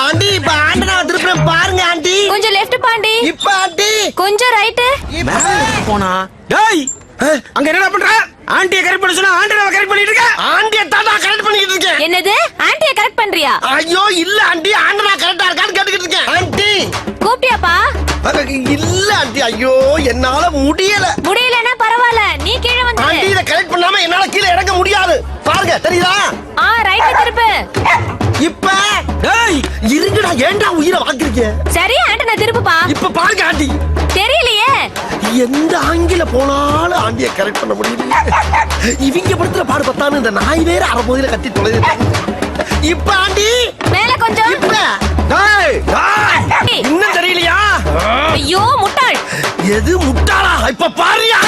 Aunty இப்ப antenna திருப்பி பாருங்க ஆண்டி. கொஞ்சம் லெஃப்ட் பாண்டி. இப்ப ஆண்டி கொஞ்சம் ரைட். போனா டேய் அங்க என்னடா பண்ற? ஆண்டியை கரெக்ட் பண்ண சொன்னா ஆண்டனாவை கரெக்ட் பண்ணிட்டு இருக்க. ஆண்டியை தாத்தா கரெக்ட் பண்ணிட்டு இருக்கேன். என்னது ஆண்டியை கரெக்ட் பண்றியா? ஐயோ இல்ல ஆண்டி ஆண்டனா கரெக்டா இருக்கான்னு கேட்டுக்கிட்டு இருக்கேன். ஆண்டி கூப்பிட்டியாப்பா? இல்ல ஆண்டி ஐயோ என்னால முடியல. முடியலன்னா பரவாயில்ல நீ கீழே வந்து. ஆண்டி இத கரெக்ட் பண்ணாம என்னால கீழே இறங்க முடியாது. பாருங்க தெரியுதா? ரைட் திருப்பு. இப்ப டேய் இருங்கடா ஏன்டா உயிரை வாங்குறீங்க? சரி ஆண்டனா திருப்புப்பா. இப்ப பாருங்க ஆண்டி. தெரியலையே. எந்த ஆங்கில போனாலும் ஆண்டியை கரெக்ட் பண்ண முடியல. இவங்க படுத்துற பாடு பத்தான்னு இந்த நாய் வேற அரைபோதில கட்டி தொலைது. இப்ப ஆண்டி மேல கொஞ்சம். இப்ப டேய் டேய் இன்னும் தெரியலையா? ஐயோ முட்டாள். எது முட்டாளா? இப்ப பாருயா.